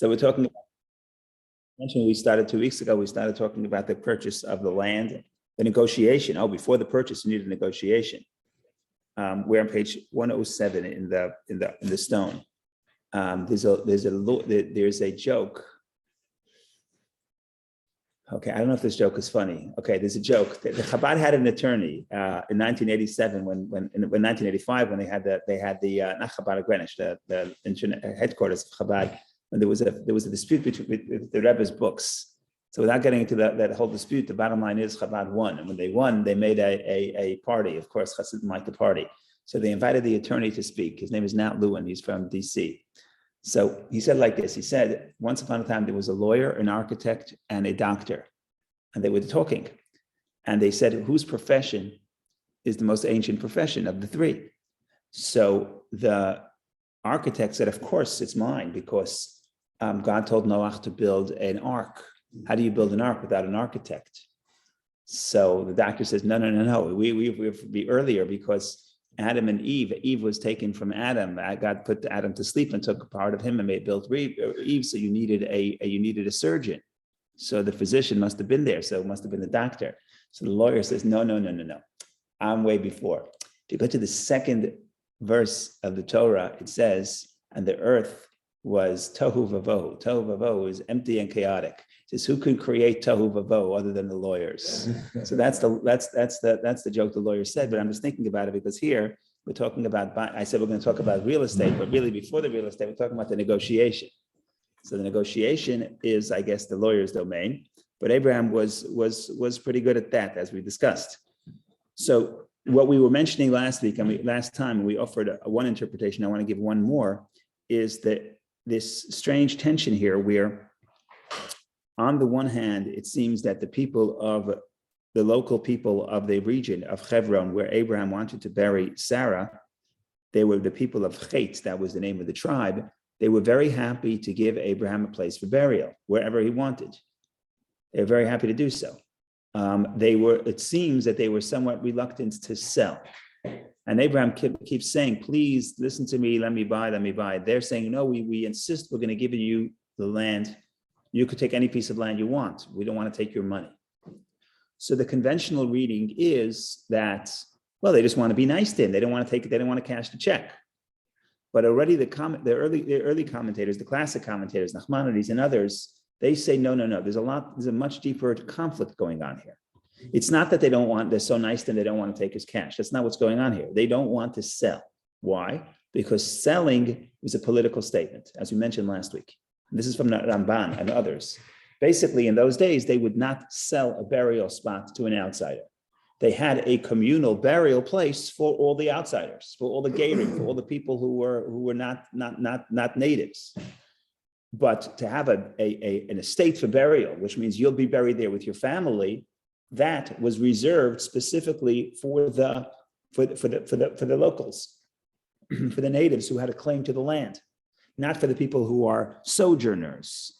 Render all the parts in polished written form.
So we're talking about, mentioned we started 2 weeks ago, we started talking about the purchase of the land, the negotiation. Oh, before the purchase, you need a negotiation. We're on page 107 in the stone. There's a joke. Okay, I don't know if this joke is funny. Okay, there's a joke. The Chabad had an attorney in 1987 when 1985 when they had the not Chabad Greenwich, the headquarters of Chabad, when there was a dispute with the Rebbe's books. So without getting into that whole dispute, the bottom line is Chabad won, and when they won, they made a party. Of course, Chassid didn't like the party, so they invited the attorney to speak. His name is Nat Lewin. He's from D.C. So he said like this. He said, once upon a time, there was a lawyer, an architect, and a doctor, and they were talking. And they said, whose profession is the most ancient profession of the three? So the architect said, of course, it's mine, because God told Noach to build an ark. How do you build an ark without an architect? So the doctor says, no. We have to be earlier, because Adam and Eve was taken from Adam. God put Adam to sleep and took a part of him and built Eve. So you needed a surgeon. So the physician must have been there. So it must have been the doctor. So the lawyer says, no. I'm way before. If you go to the second verse of the Torah, it says, and the earth was tohu vavohu. Tohu vavohu is empty and chaotic. It says, who could create tohu vavohu other than the lawyers? So that's the joke the lawyer said. But I'm just thinking about it, because here we're talking about. I said we're going to talk about real estate, but really before the real estate, we're talking about the negotiation. So the negotiation is, I guess, the lawyer's domain. But Abraham was pretty good at that, as we discussed. So what we were mentioning last week, and last time we offered one interpretation. I want to give one more. Is that this strange tension here, where on the one hand, it seems that the local people of the region of Hebron, where Abraham wanted to bury Sarah, they were the people of Chet, that was the name of the tribe. They were very happy to give Abraham a place for burial, wherever he wanted. They were very happy to do so. It seems that they were somewhat reluctant to sell. And Abraham keeps saying, please listen to me, let me buy. They're saying, no, we insist, we're going to give you the land. You could take any piece of land you want. We don't want to take your money. So the conventional reading is that, well, they just want to be nice to him. They don't want to cash the check. But already the early commentators, the classic commentators, Maimonides and others, they say, no. There's a much deeper conflict going on here. It's not that they're so nice that they don't want to take his cash. That's not what's going on here. They don't want to sell. Why? Because selling is a political statement, as we mentioned last week. And this is from Ramban and others. Basically, in those days, they would not sell a burial spot to an outsider. They had a communal burial place for all the outsiders, for all the Gerim, for all the people who were not natives. But to have an estate for burial, which means you'll be buried there with your family, that was reserved specifically for the locals, for the natives who had a claim to the land, not for the people who are sojourners.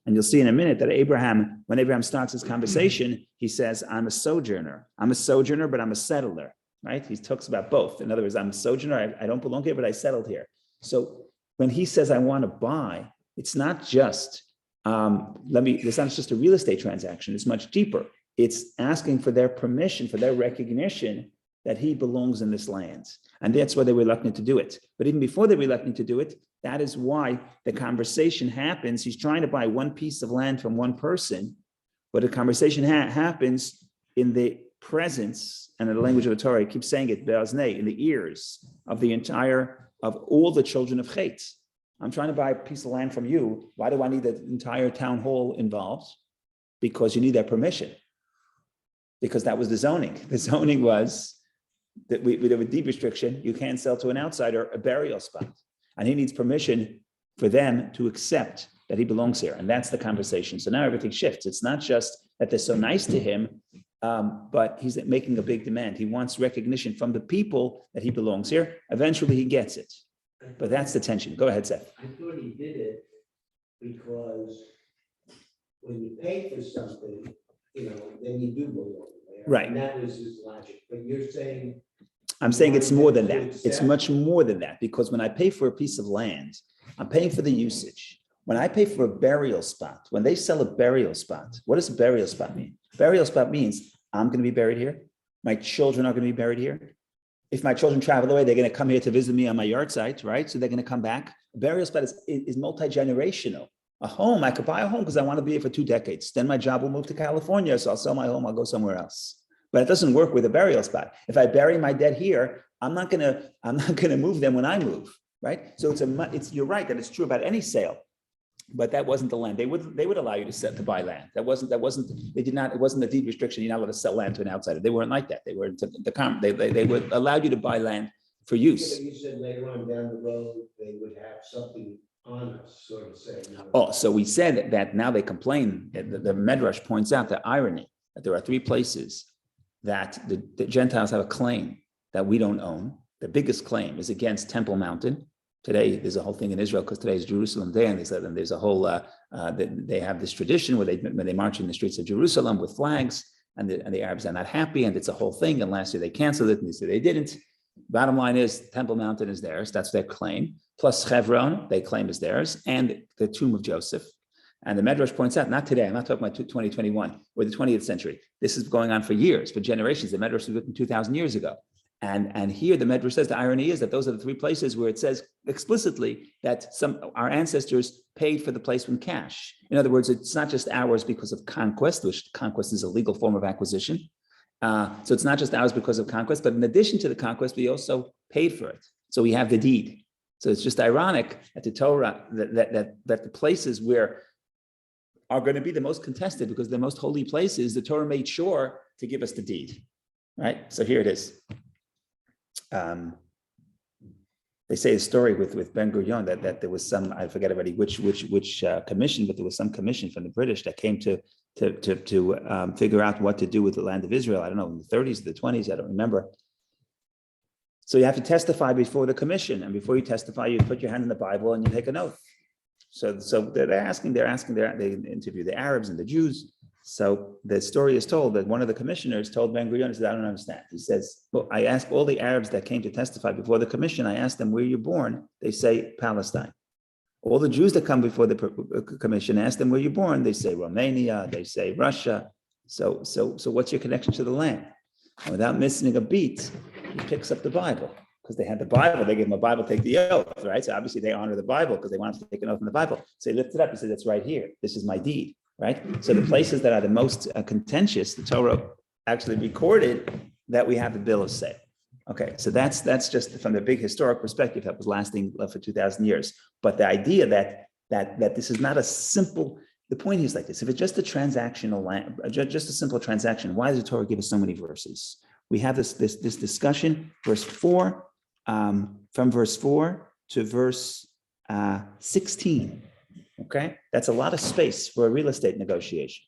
And you'll see in a minute that when Abraham starts his conversation, he says, I'm a sojourner. I'm a sojourner, but I'm a settler, right? He talks about both. In other words, I'm a sojourner. I don't belong here, but I settled here. So when he says, I want to buy, it's not just, it's not just a real estate transaction. It's much deeper. It's asking for their permission, for their recognition that he belongs in this land. And that's why they're reluctant to do it. But even before they're reluctant to do it, that is why the conversation happens. He's trying to buy one piece of land from one person, but the conversation happens in the presence, and in the language of the Torah, it keeps saying it, be'aznei, in the ears of all the children of Chet. I'm trying to buy a piece of land from you. Why do I need the entire town hall involved? Because you need their permission. Because that was the zoning. The zoning was that we have a deed restriction. You can't sell to an outsider a burial spot. And he needs permission for them to accept that he belongs here. And that's the conversation. So now everything shifts. It's not just that they're so nice to him, but he's making a big demand. He wants recognition from the people that he belongs here. Eventually he gets it. But that's the tension. Go ahead, Seth. I thought he did it because when you pay for something, then you do belong there. Right. And that was his logic. But you're saying... I'm saying it's more than that. It's much more than that, because when I pay for a piece of land, I'm paying for the usage. When I pay for a burial spot, when they sell a burial spot, what does a burial spot mean? Burial spot means I'm going to be buried here. My children are going to be buried here. If my children travel away, they're going to come here to visit me on my yard site, right? So they're going to come back. A burial spot is multi-generational. A home, I could buy a home because I want to be here for 2 decades. Then my job will move to California, so I'll sell my home, I'll go somewhere else. But it doesn't work with a burial spot. If I bury my dead here, I'm not gonna move them when I move, right? So you're right that it's true about any sale, but that wasn't the land. They would allow you to buy land. It wasn't a deed restriction. You're not allowed to sell land to an outsider. They weren't like that. They were they would allow you to buy land for use. You said later on down the road, they would have something on us, sort of saying. Oh, so we said that now they complain. The Medrash points out the irony that there are 3 places that the Gentiles have a claim that we don't own. The biggest claim is against Temple Mountain. Today, there's a whole thing in Israel because today is Jerusalem Day, and there's a whole. They have this tradition where they march in the streets of Jerusalem with flags, and the Arabs are not happy, and it's a whole thing. And last year they canceled it, and they said they didn't. Bottom line is Temple Mountain is theirs. That's their claim. Plus Hebron, they claim is theirs, and the tomb of Joseph. And the Medrash points out, not today, I'm not talking about 2021 or the 20th century. This is going on for years, for generations. The Medrash was written 2,000 years ago. And here the Medrash says the irony is that those are the 3 places where it says explicitly that our ancestors paid for the place with cash. In other words, it's not just ours because of conquest, which conquest is a legal form of acquisition. So it's not just ours because of conquest, but in addition to the conquest, we also paid for it. So we have the deed. So it's just ironic that the Torah, that the places where are going to be the most contested because the most holy places, the Torah made sure to give us the deed, right? So here it is. They say a story with Ben Gurion that there was some, I forget already which commission, but there was some commission from the British that came to figure out what to do with the land of Israel. I don't know, in the 30s, the 20s, I don't remember. So you have to testify before the commission, and before you testify, you put your hand in the Bible and you take an oath. So they interview the Arabs and the Jews. So the story is told that one of the commissioners told Ben Gurion, he said, I don't understand. He says, well, I asked all the Arabs that came to testify before the commission, I asked them, where you're born? They say Palestine. All the Jews that come before the commission, ask them where you're born. They say Romania, they say Russia. So what's your connection to the land? And without missing a beat, he picks up the Bible. Because they had the Bible, they gave him a Bible, take the oath, right? So obviously they honor the Bible because they wanted to take an oath in the Bible. So he lifts it up, he says, it's right here. This is my deed, right? So the places that are the most contentious, the Torah actually recorded that we have the bill of sale. Okay, so that's just from the big historic perspective that was lasting for 2,000 years. But the idea that this is not a simple, the point is like this, if it's just a transactional, just a simple transaction, why does the Torah give us so many verses? We have this discussion, verse 4, from verse 4 to verse 16, okay? That's a lot of space for a real estate negotiation.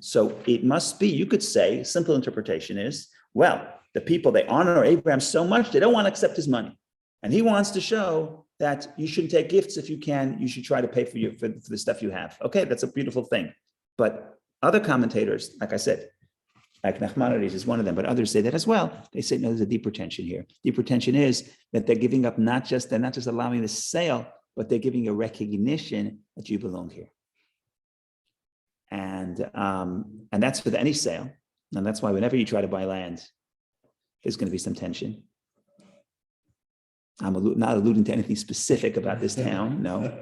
So it must be, you could say, simple interpretation is, well, the people, they honor Abraham so much, they don't want to accept his money. And he wants to show that you shouldn't take gifts if you can, you should try to pay for the stuff you have. Okay, that's a beautiful thing. But other commentators, like I said, like Maimonides is one of them, but others say that as well. They say, no, there's a deeper tension here. Deeper tension is that they're giving up, they're not just allowing the sale, but they're giving a recognition that you belong here. And that's with any sale. And that's why whenever you try to buy land, there's going to be some tension. I'm not alluding to anything specific about this town. No,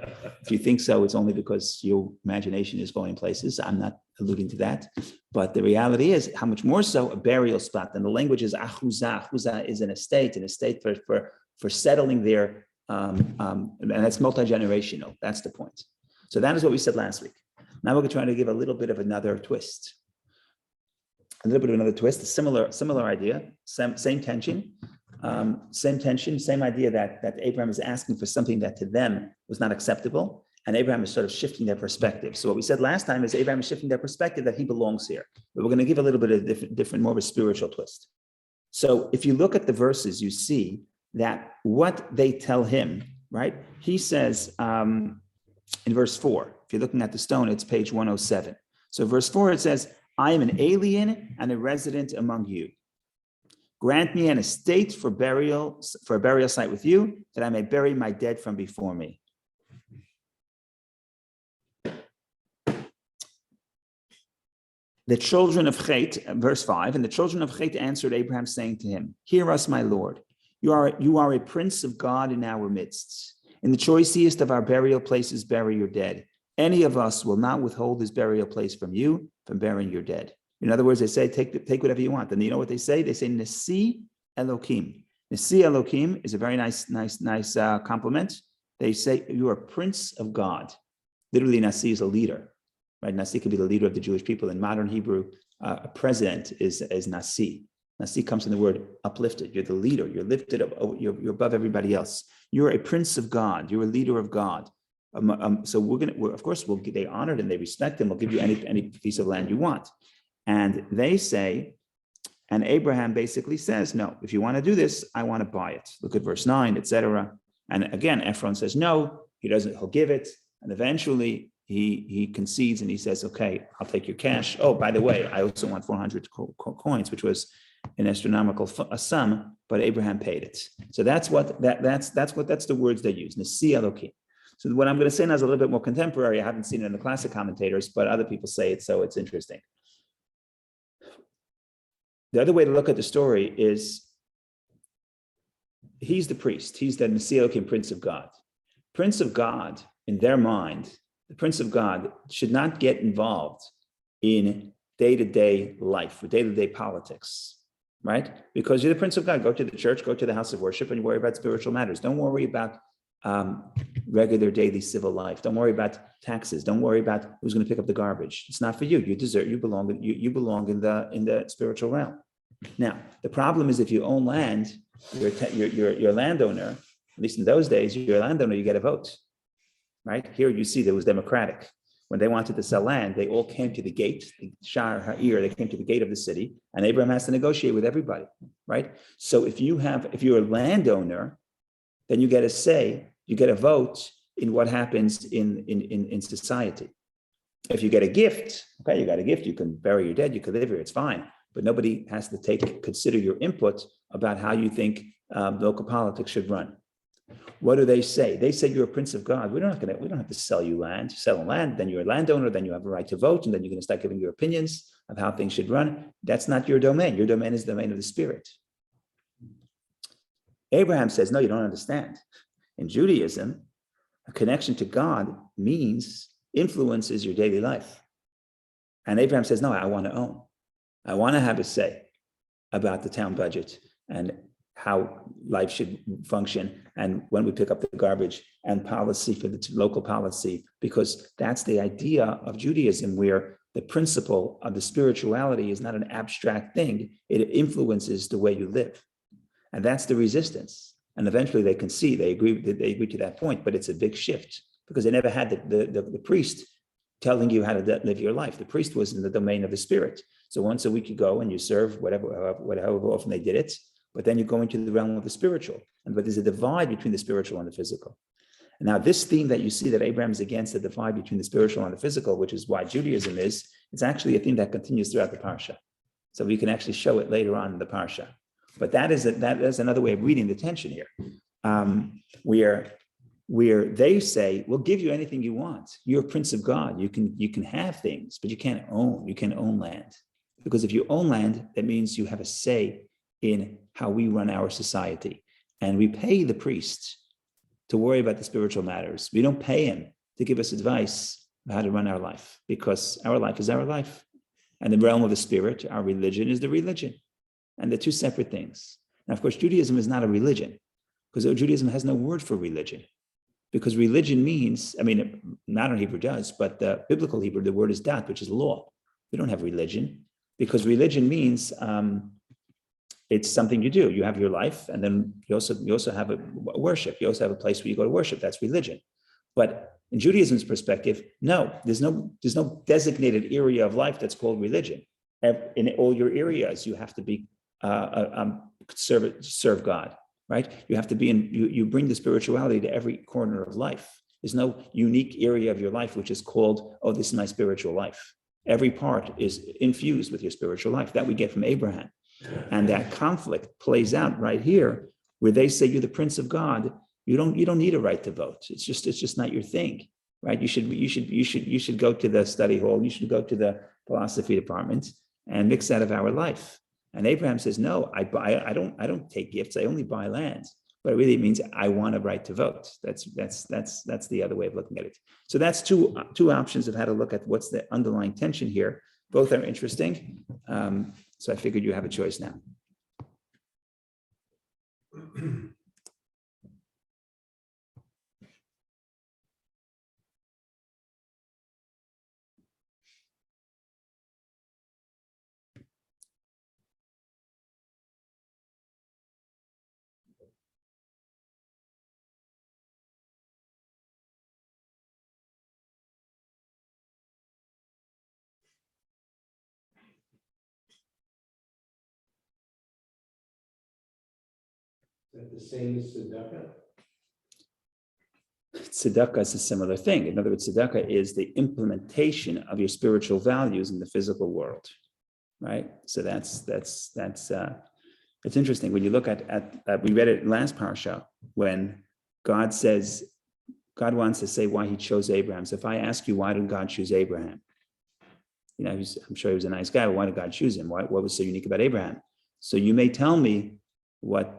if you think so, it's only because your imagination is going places. I'm not alluding to that. But the reality is, how much more so a burial spot. And the language is achuzah. Achuzah is an estate for settling there. And that's multi-generational. That's the point. So that is what we said last week. Now we're trying to give a little bit of another twist. A similar idea, same tension. Same idea that Abraham is asking for something that to them was not acceptable, and Abraham is sort of shifting their perspective. So what we said last time is Abraham is shifting their perspective that he belongs here. But we're going to give a little bit of different, more of a spiritual twist. So if you look at the verses, you see that what they tell him, right? He says in verse 4, if you're looking at the stone, it's page 107. So verse 4, it says, I am an alien and a resident among you. Grant me an estate for a burial site with you, that I may bury my dead from before me. The children of Chet, verse 5, and the children of Chet answered Abraham, saying to him, hear us, my Lord. You are a prince of God in our midst. In the choicest of our burial places, bury your dead. Any of us will not withhold his burial place from you, from burying your dead. In other words, they say, take whatever you want. And you know what they say? They say, Nasi Elohim. Nasi Elohim is a very nice compliment. They say, you are prince of God. Literally, Nasi is a leader. Right? Nasi could be the leader of the Jewish people. In modern Hebrew, a president is Nasi. Nasi comes from the word uplifted. You're the leader. You're lifted up. You're above everybody else. You're a prince of God. You're a leader of God. So they honored and they respect him. We'll give you any piece of land you want. And they say, and Abraham basically says, no, if you want to do this, I want to buy it. Look at verse 9, etc. And again, Ephron says, no, he'll give it. And eventually he concedes and he says, okay, I'll take your cash. Oh, by the way, I also want 400 coins, which was an astronomical sum, but Abraham paid it. So that's the words they use, Nasi Elohim. So what I'm going to say now is a little bit more contemporary. I haven't seen it in the classic commentators, but other people say it, so it's interesting. The other way to look at the story is he's the priest. He's the Nasi Elohim, Prince of God. Prince of God, in their mind, the Prince of God should not get involved in day-to-day life, or day-to-day politics, right? Because you're the Prince of God. Go to the church, go to the house of worship, and you worry about spiritual matters. Don't worry about regular daily civil life. Don't worry about taxes. Don't worry about who's going to pick up the garbage. It's not for you. You belong in the spiritual realm. Now, the problem is if you own land, you're a landowner. At least in those days, you're a landowner. You get a vote, right? Here you see there was democratic. When they wanted to sell land, they all came to the gate, the Shar Ha'ir, they came to the gate of the city, and Abraham has to negotiate with everybody, right? So if you're a landowner, then you get a say, you get a vote in what happens in society. If you get a gift, okay, you got a gift, you can bury your dead, you can live here, it's fine. But nobody has to consider your input about how you think local politics should run. What do they say? They say you're a prince of God. We don't have to sell you land. Sell land, then you're a landowner, then you have a right to vote, and then you're going to start giving your opinions of how things should run. That's not your domain. Your domain is the domain of the spirit. Abraham says, no, you don't understand. In Judaism, a connection to God influences your daily life. And Abraham says, no, I want to own. I want to have a say about the town budget and how life should function and when we pick up the garbage and policy for the local policy, because that's the idea of Judaism, where the principle of the spirituality is not an abstract thing. It influences the way you live. And that's the resistance. And eventually they agree to that point, but it's a big shift because they never had the priest telling you how to live your life. The priest was in the domain of the spirit. So once a week you go and you serve however often they did it, but then you go into the realm of the spiritual. But there's a divide between the spiritual and the physical. And now this theme that you see that Abraham is against the divide between the spiritual and the physical, which is why Judaism is, it's actually a theme that continues throughout the Parsha. So we can actually show it later on in the Parsha. But that is another way of reading the tension here, where they say, we'll give you anything you want. You're a prince of God. You can have things, but you can't own land. Because if you own land, that means you have a say in how we run our society. And we pay the priest to worry about the spiritual matters. We don't pay him to give us advice on how to run our life, because our life is our life. And the realm of the spirit, our religion, is the religion. And they're two separate things. Now, of course, Judaism is not a religion, because Judaism has no word for religion. Because religion means, modern Hebrew does, but the biblical Hebrew, the word is dat, which is law. We don't have religion, because religion means it's something you do. You have your life, and then you also have a worship. You also have a place where you go to worship. That's religion. But in Judaism's perspective, no, there's no designated area of life that's called religion. In all your areas, you have to be serve God, right? You have to be you bring the spirituality to every corner of life. There's no unique area of your life which is called, oh, this is my spiritual life. Every part is infused with your spiritual life. That we get from Abraham. And that conflict plays out right here, where they say you're the prince of God. You don't need a right to vote. It's just not your thing, right? You should go to the study hall. You should go to philosophy department and mix out of our life. And Abraham says, no, I don't take gifts. I only buy land. But it really means I want a right to vote. That's the other way of looking at it. So that's two options of how to look at what's the underlying tension here. Both are interesting. So I figured you have a choice now. Is that the same as tzedakah? Tzedakah is a similar thing. In other words, tzedakah is the implementation of your spiritual values in the physical world, right? So that's it's interesting when you look at we read it in last parasha when God wants to say why he chose Abraham. So if I ask you, why did God choose Abraham? You know, I'm sure he was a nice guy, but why did God choose him? What was so unique about Abraham? So you may tell me what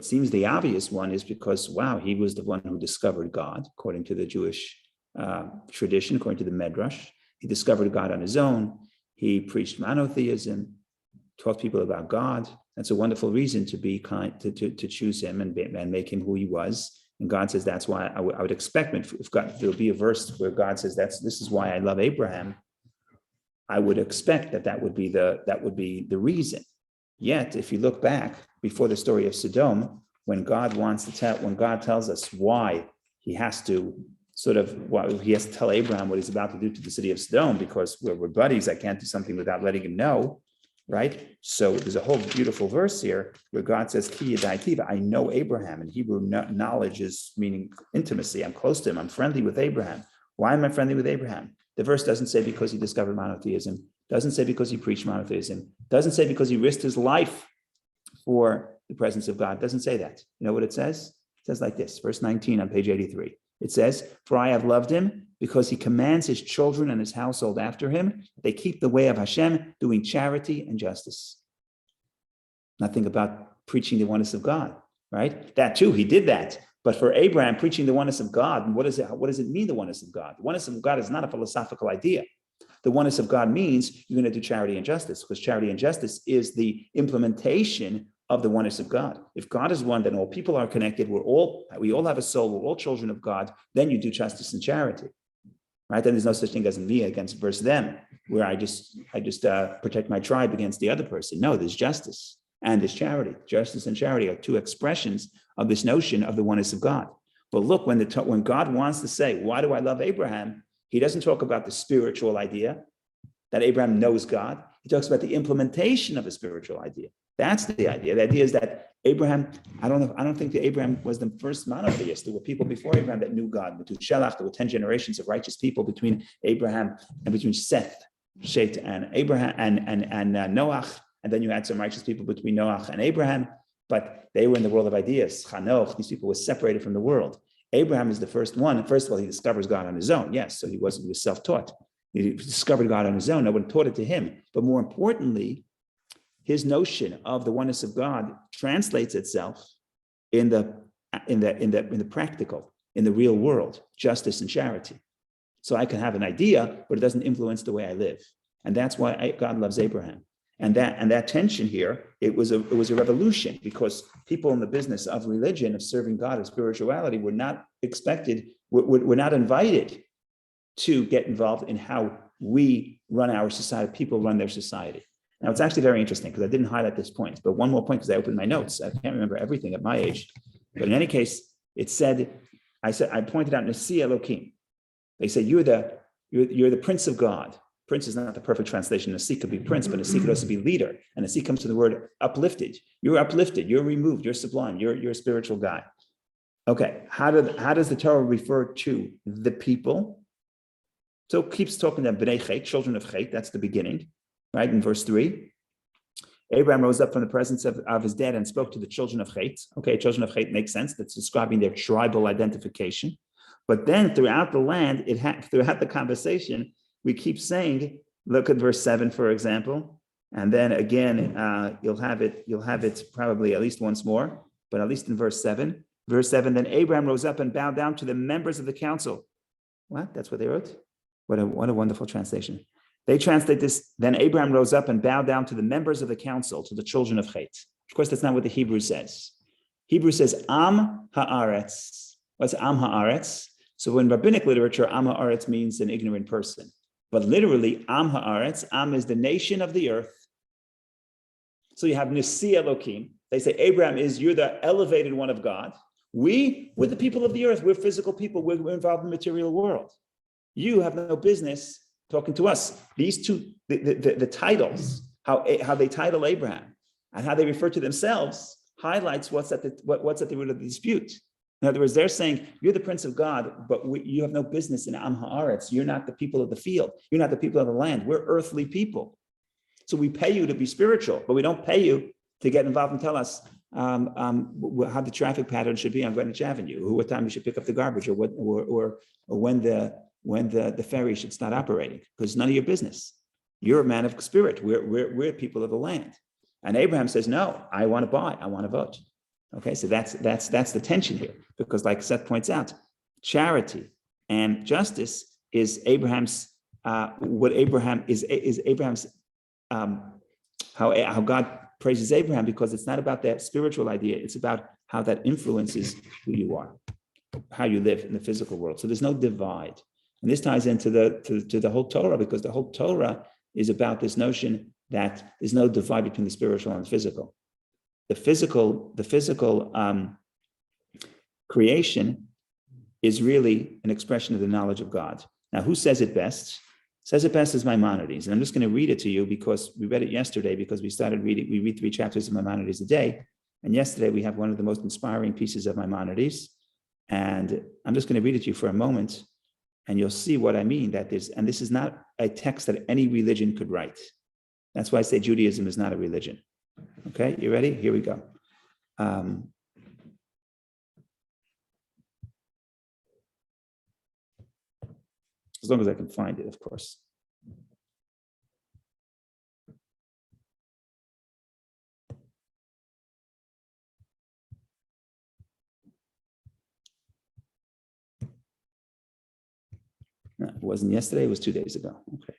seems the obvious one is because, wow, he was the one who discovered God, according to the Jewish tradition, according to the Medrash. He discovered God on his own. He preached monotheism, taught people about God. That's a wonderful reason to be kind, to choose him and make him who he was. And God says that's why I would expect if there'll be a verse where God says this is why I love Abraham. I would expect that would be the reason. Yet, if you look back before the story of Sodom, when God tells us why he has to tell Abraham what he's about to do to the city of Sodom, because we're buddies, I can't do something without letting him know, right? So there's a whole beautiful verse here where God says, Ki yadai tiva, I know Abraham. In Hebrew, knowledge is meaning intimacy. I'm close to him. I'm friendly with Abraham. Why am I friendly with Abraham? The verse doesn't say because he discovered monotheism. Doesn't say because he preached monotheism. Doesn't say because he risked his life for the presence of God. Doesn't say that. You know what it says? It says like this, verse 19 on page 83. It says, for I have loved him because he commands his children and his household after him. They keep the way of Hashem, doing charity and justice. Nothing about preaching the oneness of God, right? That too, he did that. But for Abraham, preaching the oneness of God, what does it mean, the oneness of God? The oneness of God is not a philosophical idea. The oneness of God means you're going to do charity and justice, because charity and justice is the implementation of the oneness of God. If God is one, then all people are connected. We all have a soul. We're all children of God. Then you do justice and charity, right? Then there's no such thing as me against versus them, where I just protect my tribe against the other person. No, there's justice and there's charity. Justice and charity are two expressions of this notion of the oneness of God. But look, when God wants to say, why do I love Abraham? He doesn't talk about the spiritual idea that Abraham knows God. He talks about the implementation of a spiritual idea. That's the idea. The idea is that Abraham, I don't think that Abraham was the first monotheist. There were people before Abraham that knew God. There were 10 generations of righteous people between Abraham and between Seth and Abraham and Noach. And then you had some righteous people between Noach and Abraham, but they were in the world of ideas. Chanoch, these people were separated from the world. Abraham is the first one. And first of all, he discovers God on his own. Yes, so he was self-taught. He discovered God on his own. No one taught it to him. But more importantly, his notion of the oneness of God translates itself in the practical, in the real world, justice and charity. So I can have an idea, but it doesn't influence the way I live. And that's why God loves Abraham. And that tension here, it was a revolution, because people in the business of religion, of serving God, of spirituality, were not expected, were not invited to get involved in how we run our society, people run their society. Now, it's actually very interesting because I didn't highlight this point, but one more point because I opened my notes. I can't remember everything at my age. But in any case, I pointed out Nasi Elohim. They say, you're the Prince of God. Prince is not the perfect translation. Nasi could be prince, but Nasi could also be leader. And Nasi comes from the word uplifted. You're uplifted, you're removed, you're sublime, you're a spiritual guy. Okay, how does the Torah refer to the people? So it keeps talking about Bnei Chet, children of Chet, that's the beginning, right? In verse 3, Abraham rose up from the presence of his dad and spoke to the children of Chet. Okay, children of Chet makes sense. That's describing their tribal identification. But then throughout the land, throughout the conversation, we keep saying, look at verse 7, for example. And then again, you'll have it probably at least once more, but at least in verse 7. Verse 7, then Abraham rose up and bowed down to the members of the council. What? That's what they wrote? What a wonderful translation. They translate this, then Abraham rose up and bowed down to the members of the council, to the children of Chet. Of course, that's not what the Hebrew says. Hebrew says, Am ha'aretz. What's Am ha'aretz? So in rabbinic literature, Am ha'aretz means an ignorant person. But literally, Am ha'aretz, Am is the nation of the earth. So you have Nisi Elokim. They say, Abraham you're the elevated one of God. We're the people of the earth. We're physical people. We're involved in the material world. You have no business talking to us. These two, the titles, how they title Abraham and how they refer to themselves highlights what's at the root of the dispute. In other words, they're saying, you're the Prince of God, but you have no business in Am Haaretz. You're not the people of the field. You're not the people of the land. We're earthly people. So we pay you to be spiritual, but we don't pay you to get involved and tell us how the traffic pattern should be on Greenwich Avenue, or what time you should pick up the garbage, or when the ferry should start operating, because it's none of your business. You're a man of spirit. We're people of the land. And Abraham says, no, I want to buy. I want to vote. Okay, so that's the tension here, because like Seth points out, charity and justice is Abraham's Abraham's how God praises Abraham, because it's not about that spiritual idea, it's about how that influences who you are, how you live in the physical world. So there's no divide, and this ties into the whole Torah, because the whole Torah is about this notion that there's no divide between the spiritual and the physical. The physical creation is really an expression of the knowledge of God. Now, who says it best? Says it best is Maimonides. And I'm just going to read it to you because we read it yesterday, because we read 3 chapters of Maimonides a day. And yesterday we have one of the most inspiring pieces of Maimonides. And I'm just going to read it to you for a moment, and you'll see what I mean. And this is not a text that any religion could write. That's why I say Judaism is not a religion. Okay, you ready? Here we go. As long as I can find it, of course. No, it wasn't yesterday, it was 2 days ago. Okay.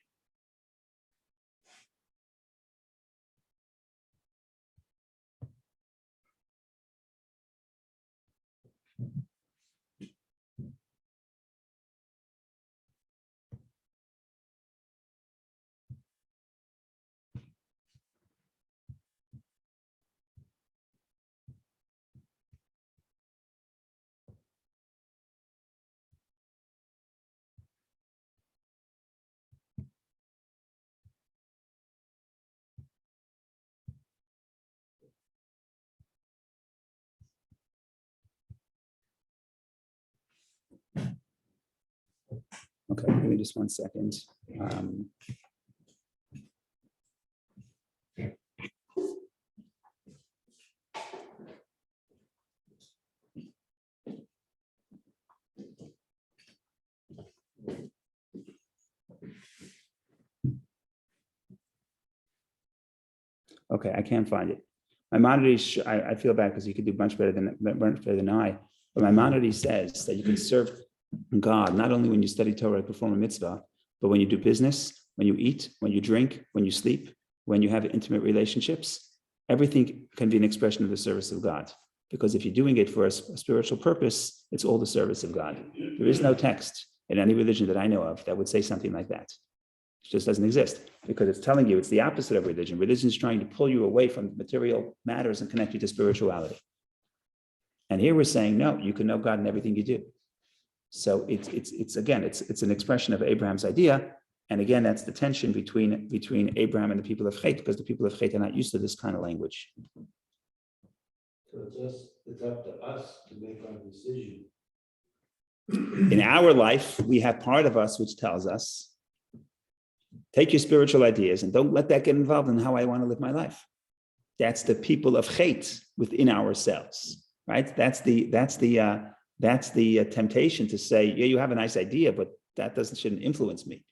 Okay, give me just 1 second. Okay, I can't find it. Maimonides, I feel bad because you could do much better than I. But Maimonides says that you can serve God not only when you study Torah and perform a mitzvah, but when you do business, when you eat, when you drink, when you sleep, when you have intimate relationships. Everything can be an expression of the service of God. Because if you're doing it for a spiritual purpose, it's all the service of God. There is no text in any religion that I know of that would say something like that. It just doesn't exist, because it's telling you it's the opposite of religion. Religion is trying to pull you away from material matters and connect you to spirituality. And here we're saying, no, you can know God in everything you do. So it's an expression of Abraham's idea. And again, that's the tension between Abraham and the people of Chet, because the people of Chet are not used to this kind of language. So it's up to us to make our decision. In our life, we have part of us which tells us, take your spiritual ideas and don't let that get involved in how I want to live my life. That's the people of Chet within ourselves, right? That's the that's the temptation to say, yeah, you have a nice idea, but that shouldn't influence me.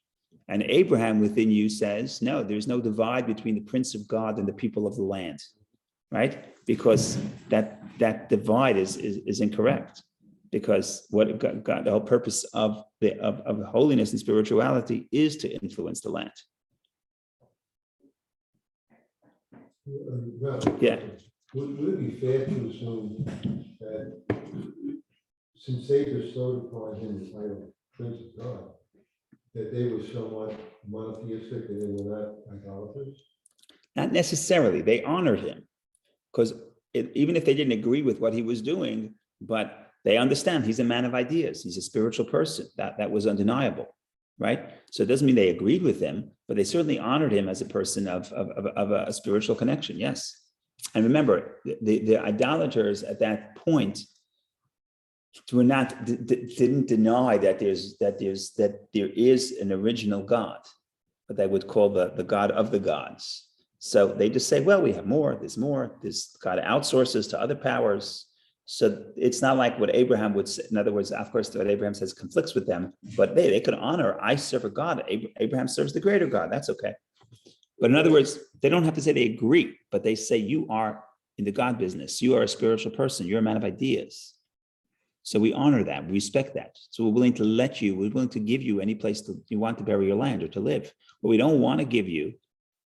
And Abraham within you says, no, there's no divide between the Prince of God and the people of the land, right? Because that divide is incorrect. Because what God, the whole purpose of holiness and spirituality is to influence the land. Yeah. Would it be fair to assume that since they bestowed upon him the title Prince of God, that they were somewhat monotheistic and they were not idolaters? Not necessarily. They honored him because even if they didn't agree with what he was doing, but they understand he's a man of ideas. He's a spiritual person. That was undeniable, right? So it doesn't mean they agreed with him, but they certainly honored him as a person of a spiritual connection. Yes. And remember, the idolaters at that point didn't deny that there is an original God, what they would call the God of the gods. So they just say, well, we have more. This God outsources to other powers. So it's not like what Abraham would say. In other words, of course, what Abraham says conflicts with them, but they could honor, I serve a God. Abraham serves the greater God. That's okay. But in other words, they don't have to say they agree, but they say you are in the God business. You are a spiritual person. You're a man of ideas. So we honor that. We respect that. So we're willing to we're willing to give you any place you want to bury your land or to live. What we don't want to give you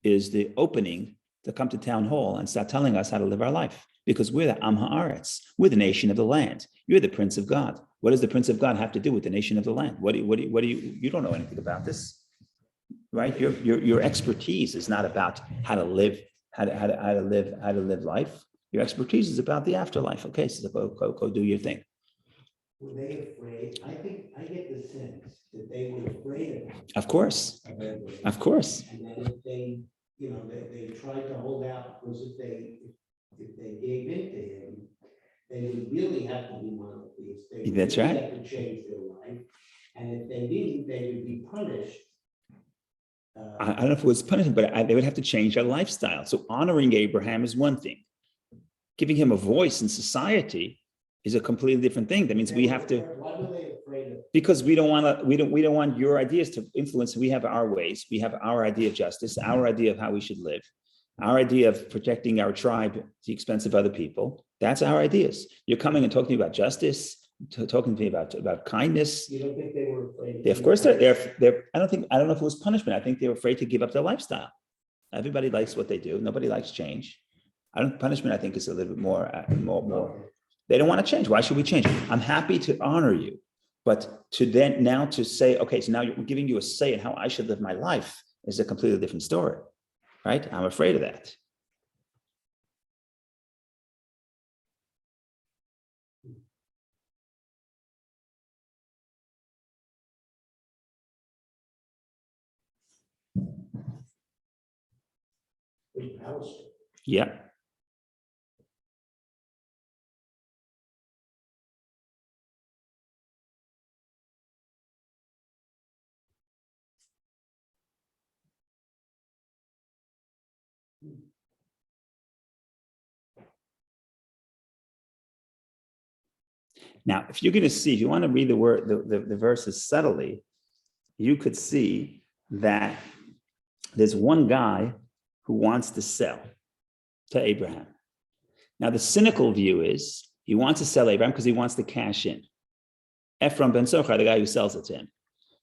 is the opening to come to town hall and start telling us how to live our life. Because we're the Am Haaretz. We're the nation of the land. You're the Prince of God. What does the Prince of God have to do with the nation of the land? You don't know anything about this, right? Your expertise is not about how to live life. Your expertise is about the afterlife. Okay, so go do your thing. Were they afraid? I think I get the sense that they were afraid of him. Of course. Of Abraham. Of course. And that if they, they tried to hold out, because if they gave in to him, they would really have to be monotheists. They would That's really right. have to change their life. And if they didn't, they would be punished. I don't know if it was punishment, but they would have to change their lifestyle. So honoring Abraham is one thing. Giving him a voice in society is a completely different thing. That means we have to. Why were they afraid of? Because we don't want your ideas to influence. We have our ways. We have our idea of justice, our idea of how we should live, our idea of protecting our tribe at the expense of other people. That's our ideas. You're coming and talking to me about justice, talking to me about kindness. You don't think they were afraid? Of course, they're. I don't know if it was punishment. I think they were afraid to give up their lifestyle. Everybody likes what they do. Nobody likes change. Punishment, I think, is a little bit more. They don't want to change. Why should we change? I'm happy to honor you, but to say, okay, so now you're giving you a say in how I should live my life is a completely different story, right? I'm afraid of that. Yeah. Now, if you want to read the verses subtly, you could see that there's one guy who wants to sell to Abraham. Now, the cynical view is he wants to sell Abraham because he wants to cash in. Ephraim ben Sochar, the guy who sells it to him.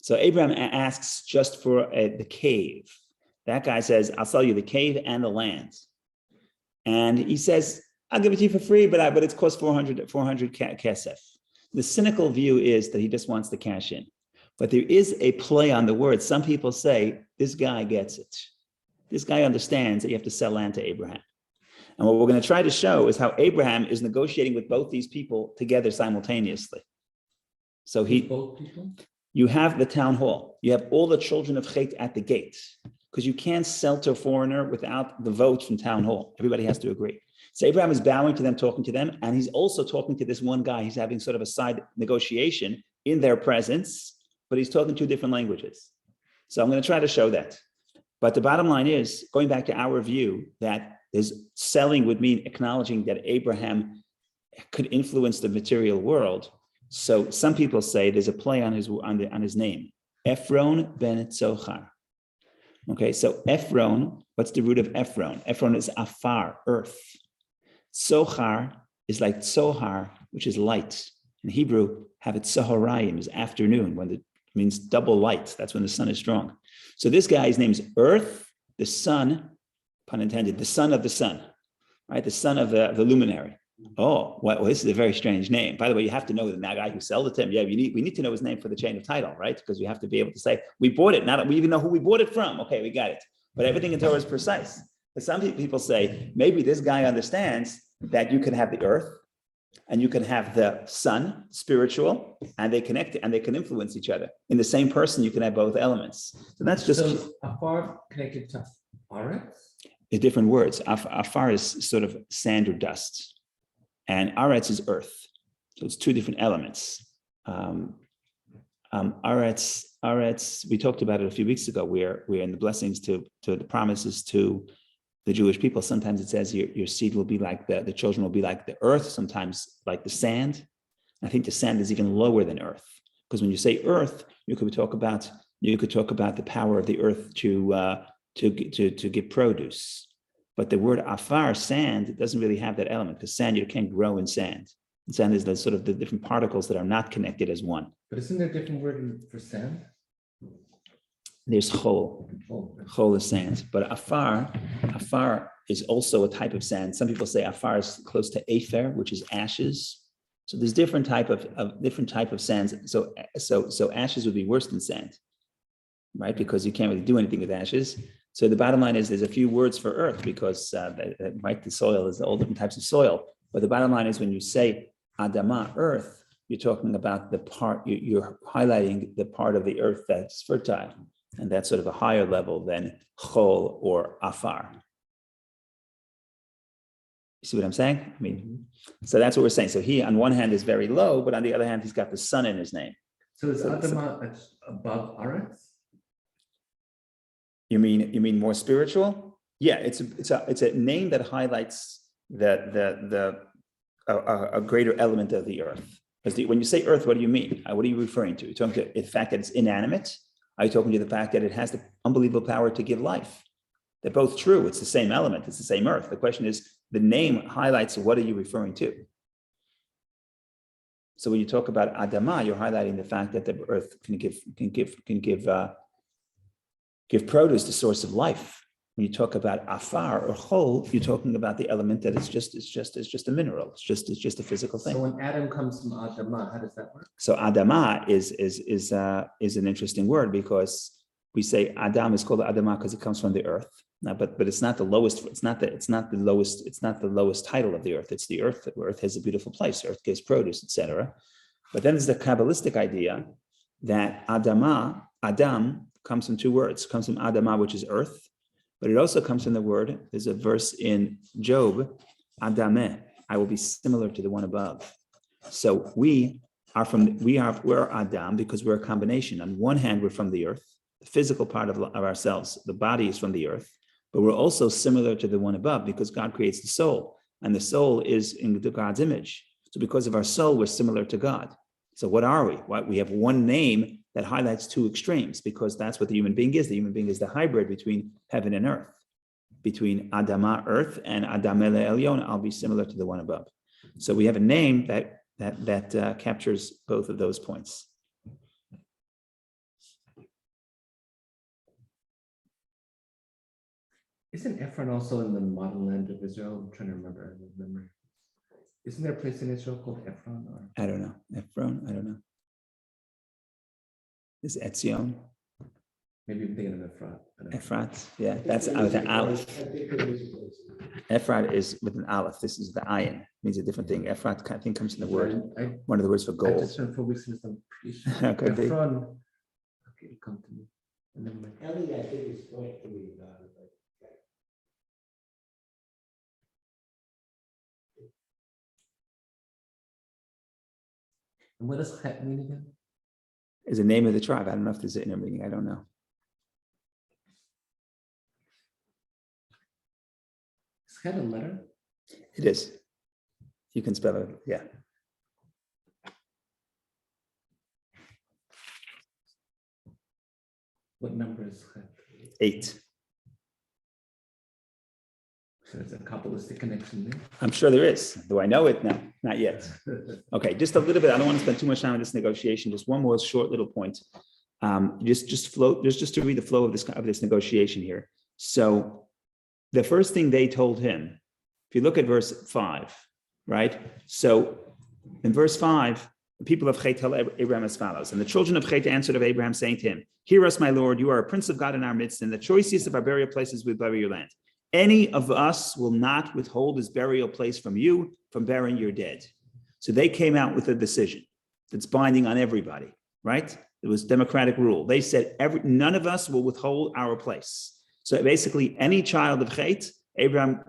So Abraham asks just for the cave. That guy says, I'll sell you the cave and the land. And he says, I'll give it to you for free, but it's cost 400 kesef. The cynical view is that he just wants to cash in. But there is a play on the word. Some people say, this guy gets it. This guy understands that you have to sell land to Abraham. And what we're going to try to show is how Abraham is negotiating with both these people together simultaneously. So you have the town hall. You have all the children of Chet at the gate, because you can't sell to a foreigner without the vote from town hall. Everybody has to agree. So Abraham is bowing to them, talking to them, and he's also talking to this one guy. He's having sort of a side negotiation in their presence, but he's talking two different languages. So I'm going to try to show that. But the bottom line is, going back to our view, that selling would mean acknowledging that Abraham could influence the material world. So some people say there's a play on his name, Ephron ben Tzochar. Okay, so Ephron, what's the root of Ephron? Ephron is afar, earth. Tzochar is like Tzohar, which is light. In Hebrew, have it Tzoharayim, is afternoon, when it means double light. That's when the sun is strong. So this guy's name is Earth, the sun, pun intended, the son of the sun, right? The son of the luminary. Oh, well, this is a very strange name. By the way, you have to know the guy who sold it to him. Yeah, we need to know his name for the chain of title, right? Because we have to be able to say, we bought it. Not that we even know who we bought it from. Okay, we got it. But everything in Torah is precise. But some people say, maybe this guy understands that you can have the earth and you can have the sun, spiritual, and they connect and they can influence each other. In the same person, you can have both elements. So that's just afar connected to aretz? different words. Afar is sort of sand or dust. And aretz is earth. So it's two different elements. Aretz, we talked about it a few weeks ago. We're in the blessings to the promises to the Jewish people. Sometimes it says your seed will be like the children will be like the earth, sometimes like the sand. I think the sand is even lower than earth. Because when you say earth, you could talk about the power of the earth to give produce. But the word afar, sand, it doesn't really have that element, because sand, you can't grow in sand. And sand is the sort of the different particles that are not connected as one. But isn't there a different word for sand? There's chol. Chol is sand. But afar is also a type of sand. Some people say afar is close to afer, which is ashes. So there's different type of sands. So ashes would be worse than sand, right? Because you can't really do anything with ashes. So the bottom line is there's a few words for earth because the soil is all different types of soil. But the bottom line is when you say Adama, earth, you're talking about the part, you're highlighting the part of the earth that's fertile. And that's sort of a higher level than chol or afar. You see what I'm saying? I mean, so that's what we're saying. So he, on one hand, is very low, but on the other hand, he's got the sun in his name. So is Adama above aretz? You mean more spiritual? Yeah, it's a name that highlights a greater element of the earth. Because when you say earth, what do you mean? What are you referring to? You're talking to the fact that it's inanimate? Are you talking to the fact that it has the unbelievable power to give life? They're both true. It's the same element. It's the same earth. The question is, the name highlights what are you referring to? So when you talk about Adama, you're highlighting the fact that the earth can give produce, the source of life. When you talk about afar or chol, you're talking about the element that it's just a mineral. It's just a physical thing. So when Adam comes from Adama, how does that work? So Adama is an interesting word because we say Adam is called Adama because it comes from the earth. Now, but it's not the lowest. It's not the lowest title of the earth. It's the earth. Earth is a beautiful place. Earth gives produce, etc. But then there's the Kabbalistic idea that Adam comes from two words. It comes from Adama, which is earth, but it also comes from the word. There's a verse in Job, Adameh. I will be similar to the one above. So we're Adam because we're a combination. On one hand, we're from the earth, the physical part of ourselves. The body is from the earth, but we're also similar to the one above because God creates the soul, and the soul is in God's image. So because of our soul, we're similar to God. So what are we? We have one name that highlights two extremes because that's what the human being is. The human being is the hybrid between heaven and earth, between Adama, earth, and Adamele Elyon. I'll be similar to the one above. So we have a name that captures both of those points. Isn't Ephron also in the modern land of Israel? I'm trying to remember. Isn't there a place in Israel called Ephron? I don't know. Ephron? I don't know. Is Etzion? Maybe I'm thinking of Ephrat. Ephrat, yeah, that's with an aleph. Ephrat is with an aleph. This is the ayin. It means a different thing. Ephrat, I think, comes from the word, one of the words for I gold. just spent 4 weeks in this. I'm pretty sure. Could be. Ephron. Okay, it'll come to me. And then Ellie, I think, is talked to me about it. and what does Het mean again? Is the name of the tribe. I don't know if there's an inner meaning. I don't know. Is Het a letter? It is. You can spell it. Yeah. What number is Chet? 8. So there's a Kabbalistic connection there. I'm sure there is. Do I know it? No, not yet. Okay, just a little bit. I don't want to spend too much time on this negotiation. Just one more short little point. Just to read the flow of this negotiation here. So the first thing they told him, if you look at verse 5, right? So in verse 5, the people of Chet tell Abraham as follows. And the children of Chet answered of Abraham, saying to him, "Hear us, my Lord, you are a prince of God in our midst, and the choicest of our burial places we bury your land. Any of us will not withhold his burial place from you, from burying your dead." So they came out with a decision that's binding on everybody, right? It was democratic rule. They said none of us will withhold our place. So basically, any child of Chet, Abraham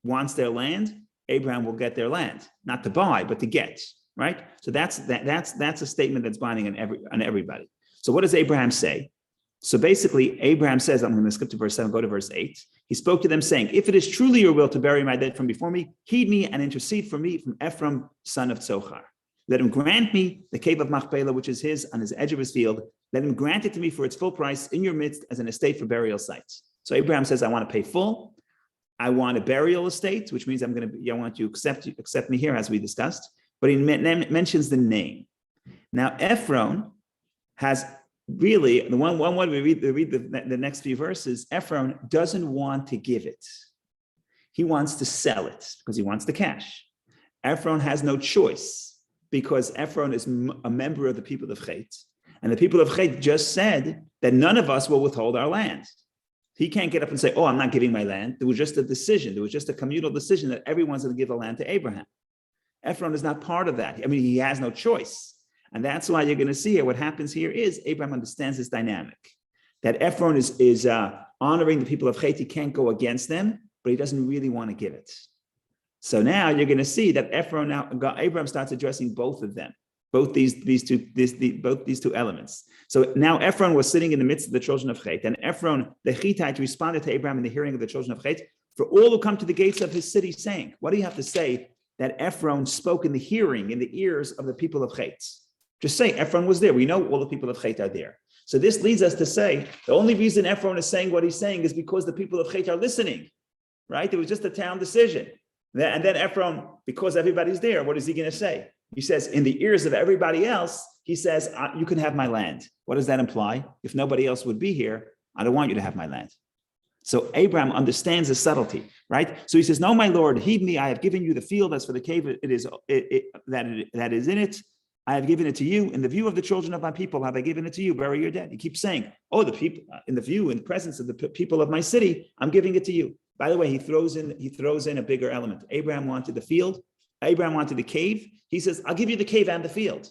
wants their land, Abraham will get their land, not to buy, but to get, right? So that's a statement that's binding on everybody. So what does Abraham say? So basically, Abraham says, I'm going to skip to verse 7, go to verse 8. He spoke to them saying, "If it is truly your will to bury my dead from before me, heed me and intercede for me from Ephraim, son of Tzochar. Let him grant me the cave of Machpelah, which is his on his edge of his field. Let him grant it to me for its full price in your midst as an estate for burial sites." So Abraham says, I want to pay full. I want a burial estate, which means I want you to accept me here, as we discussed. But he mentions the name. Now, Ephron has really, the one we read the next few verses, Ephron doesn't want to give it. He wants to sell it because he wants the cash. Ephron has no choice because Ephron is a member of the people of Chet. And the people of Chet just said that none of us will withhold our land. He can't get up and say, "Oh, I'm not giving my land." There was just a decision. There was just a communal decision that everyone's going to give the land to Abraham. Ephron is not part of that. I mean, he has no choice. And that's why you're going to see here, what happens here is Abraham understands this dynamic, that Ephron is honoring the people of Chet. He can't go against them, but he doesn't really want to give it. So now you're going to see that Abraham starts addressing both of them, both these two elements. So now Ephron was sitting in the midst of the children of Chet, and Ephron, the Chetite, responded to Abraham in the hearing of the children of Chet, for all who come to the gates of his city, saying, what do you have to say that Ephron spoke in the hearing, in the ears of the people of Chet? Just say Ephron was there. We know all the people of Chet are there. So this leads us to say the only reason Ephron is saying what he's saying is because the people of Chet are listening, right? It was just a town decision. And then Ephron, because everybody's there, what is he going to say? He says, in the ears of everybody else, he says, you can have my land. What does that imply? If nobody else would be here, I don't want you to have my land. So Abraham understands the subtlety, right? So he says, no, my Lord, heed me. I have given you the field as for the cave that is in it. I have given it to you. In the view of the children of my people, have I given it to you? Bury your dead. He keeps saying, oh, the people, in the presence of the people of my city, I'm giving it to you. By the way, he throws in a bigger element. Abraham wanted the field. Abraham wanted the cave. He says, I'll give you the cave and the field.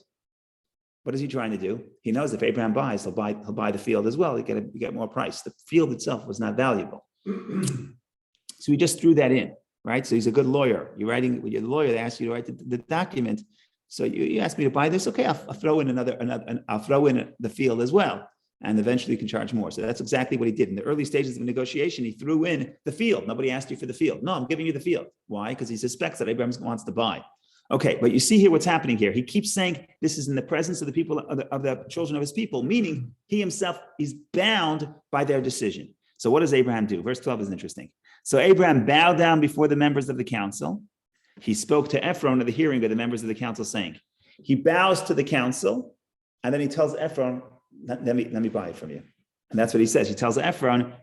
What is he trying to do? He knows if Abraham buys, he'll buy the field as well. He get more price. The field itself was not valuable. So he just threw that in, right? So he's a good lawyer. You're the lawyer, they ask you to write the document. So you ask me to buy this, okay, I'll throw in I'll throw in the field as well. And eventually you can charge more. So that's exactly what he did. In the early stages of negotiation, he threw in the field. Nobody asked you for the field. No, I'm giving you the field. Why? Because he suspects that Abraham wants to buy. Okay, but you see here what's happening here. He keeps saying this is in the presence of the people of the children of his people, meaning he himself is bound by their decision. So what does Abraham do? Verse 12 is interesting. So Abraham bowed down before the members of the council. He spoke to Ephron at the hearing of the members of the council, saying, he bows to the council, and then he tells Ephron, let me buy it from you. And that's what he says. He tells Ephron,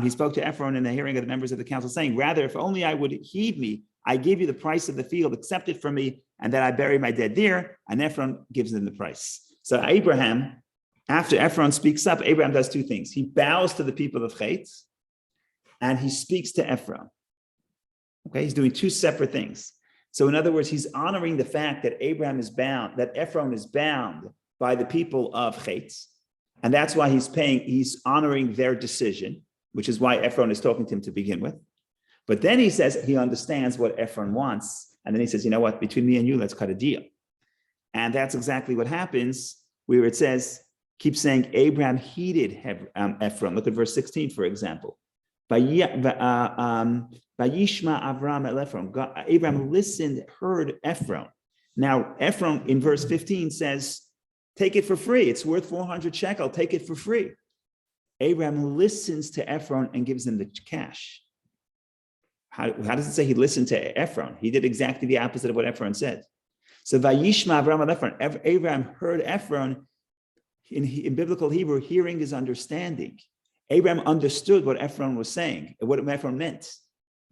he spoke to Ephron in the hearing of the members of the council, saying, rather, if only I would heed me, I give you the price of the field, accept it from me, and then I bury my dead there. And Ephron gives them the price. So Abraham, after Ephron speaks up, Abraham does two things. He bows to the people of Chet, and he speaks to Ephron. Okay, he's doing two separate things. So in other words, he's honoring the fact that that Ephron is bound by the people of Chet. And that's why he's honoring their decision, which is why Ephron is talking to him to begin with. But then he says he understands what Ephron wants. And then he says, you know what, between me and you, let's cut a deal. And that's exactly what happens where it says, keep saying, Abraham heeded Ephron. Look at verse 16, for example. Vayishma Avram el Ephron. Abraham listened, heard Ephron. Now, Ephron in verse 15 says, take it for free. It's worth 400 shekel. Take it for free. Abraham listens to Ephron and gives him the cash. How does it say he listened to Ephron? He did exactly the opposite of what Ephron said. So Vayishma Avraham al Ephron. Abraham heard Ephron. In biblical Hebrew, hearing is understanding. Abraham understood what Ephron was saying, what Ephron meant.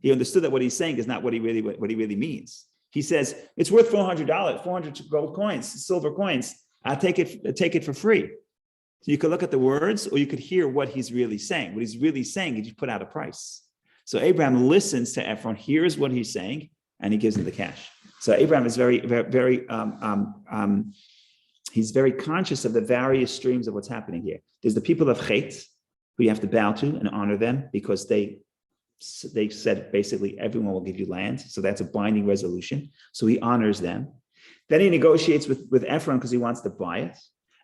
He understood that what he's saying is not what he really means. He says, it's worth $400, 400 gold coins, silver coins. I'll take it for free. So you could look at the words, or you could hear what he's really saying. What he's really saying is you put out a price. So Abraham listens to Ephron, hears what he's saying, and he gives him the cash. So Abraham is he's very conscious of the various streams of what's happening here. There's the people of Chet, who you have to bow to and honor them because they said basically everyone will give you land. So that's a binding resolution. So he honors them. Then he negotiates with Ephron because he wants to buy it.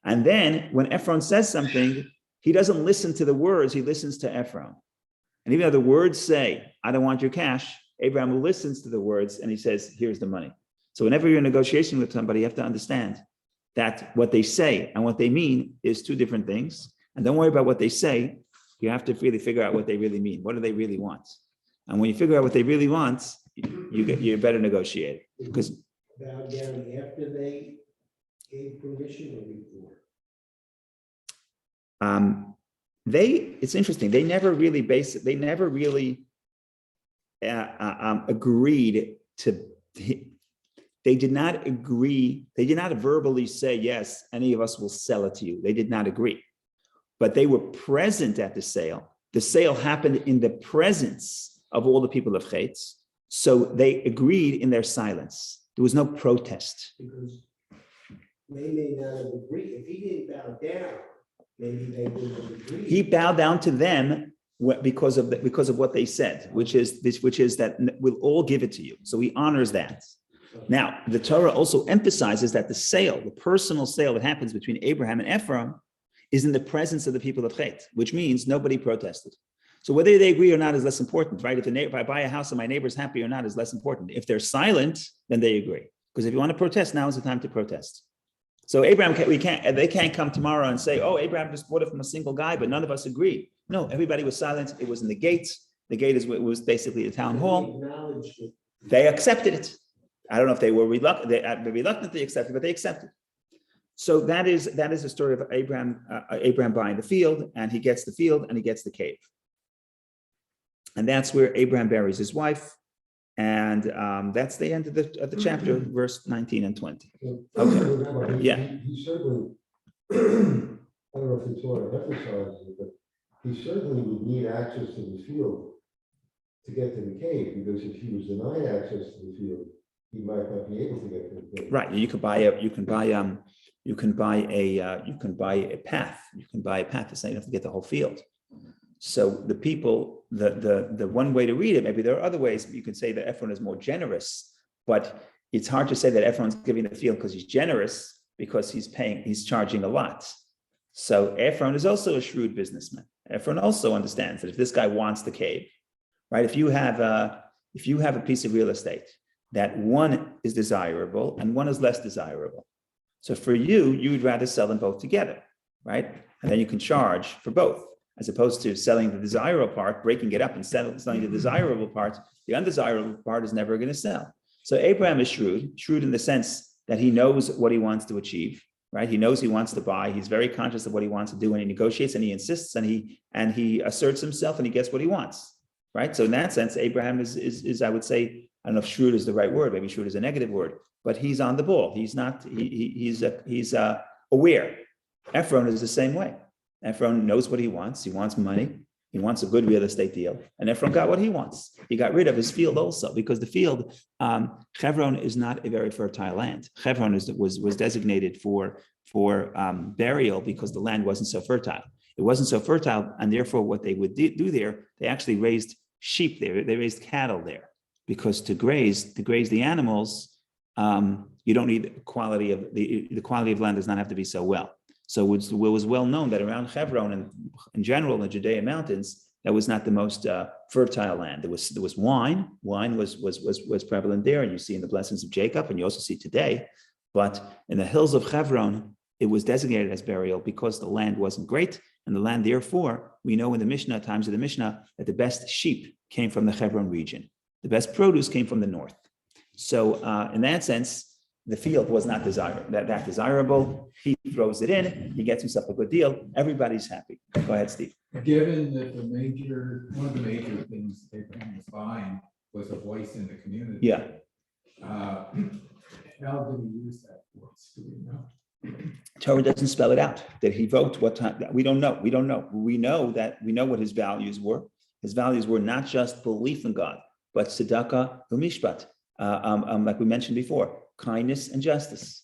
And then when Ephron says something, he doesn't listen to the words, he listens to Ephron. And even though the words say, I don't want your cash, Abraham listens to the words and he says, here's the money. So whenever you're in negotiation with somebody, you have to understand that what they say and what they mean is two different things. And don't worry about what they say. You have to really figure out what they really mean. What do they really want? And when you figure out what they really want, you're better negotiated. Because bow down after they gave permission or before? It's interesting. They never really agreed to. They did not agree. They did not verbally say, yes, any of us will sell it to you. They did not agree. But they were present at the sale. The sale happened in the presence of all the people of Chet. So they agreed in their silence. There was no protest. Because they may not have agreed. If he didn't bow down, maybe they wouldn't have agreed. He bowed down to them because of what they said, which is that we'll all give it to you. So he honors that. Now, the Torah also emphasizes that the personal sale that happens between Abraham and Ephron is in the presence of the people of Chet, which means nobody protested. So whether they agree or not is less important, right? If I buy a house and my neighbor's happy or not is less important. If they're silent, then they agree. Because if you want to protest, now is the time to protest. So Abraham, they can't come tomorrow and say, oh, Abraham just bought it from a single guy, but none of us agreed. No, everybody was silent. It was in the gates. The gate was basically the town hall. They accepted it. I don't know if they were reluctantly accepted, but they accepted. So that is the story of Abraham buying the field, and he gets the field and he gets the cave. And that's where Abraham buries his wife. And that's the end of the chapter, verse 19 and 20. Okay. Yeah. He certainly, I don't know if the Torah emphasizes it, but he certainly would need access to the field to get to the cave, because if he was denied access to the field, he might not be able to get to the cave. Right. You can buy a path. You can buy a path to say you have to get the whole field. So the people, the one way to read it, maybe there are other ways. You could say that Ephron is more generous, but it's hard to say that Ephron's giving the field because he's generous, because he's charging a lot. So Ephron is also a shrewd businessman. Ephron also understands that if this guy wants the cave, right? If you have a piece of real estate that one is desirable and one is less desirable. So for you'd rather sell them both together, right? And then you can charge for both, as opposed to selling the desirable part, breaking it up and selling the desirable part. The undesirable part is never going to sell. So Abraham is shrewd in the sense that he knows what he wants to achieve, right? He knows he wants to buy. He's very conscious of what he wants to do, and he negotiates and he insists and he asserts himself and he gets what he wants, right? So in that sense, Abraham is I would say, I don't know if shrewd is the right word. Maybe shrewd is a negative word, but he's on the ball. He's not. He's aware. Ephron is the same way. Ephron knows what he wants. He wants money. He wants a good real estate deal. And Ephron got what he wants. He got rid of his field also, because the field, Hebron is not a very fertile land. Hebron was designated for burial because the land wasn't so fertile. It wasn't so fertile, and therefore what they would do there, they actually raised sheep there. They raised cattle there, because to graze the animals, you don't need the quality of land does not have to be so well. So it was well known that around Hebron and in general in the Judean mountains, that was not the most fertile land. There was wine. Wine was prevalent there, and you see in the blessings of Jacob, and you also see today. But in the hills of Hebron, it was designated as burial because the land wasn't great, And the land, therefore, we know in the Mishnah, times of the Mishnah, that the best sheep came from the Hebron region. The best produce came from the north. So in that sense, the field was not that desirable. He throws it in, he gets himself a good deal. Everybody's happy. Go ahead, Steve. Given that one of the major things Abraham was buying was a voice in the community. Yeah. How did he use that voice? Do we know? Torah doesn't spell it out. Did he vote? What time? We don't know. We know what his values were. His values were not just belief in God, but tzedakah u'mishpat, like we mentioned before, kindness and justice.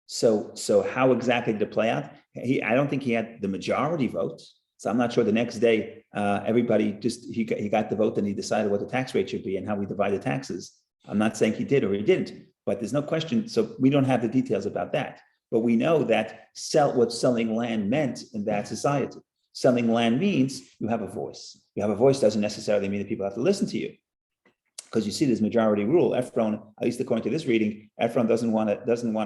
So how exactly did it play out? I don't think he had the majority vote. So I'm not sure the next day everybody he got the vote and he decided what the tax rate should be and how we divide the taxes. I'm not saying he did or he didn't, but there's no question. So we don't have the details about that. But we know that what selling land meant in that society. Selling land means you have a voice. You have a voice doesn't necessarily mean that people have to listen to you. Because you see this majority rule. Ephron, at least according to this reading, Ephron doesn't want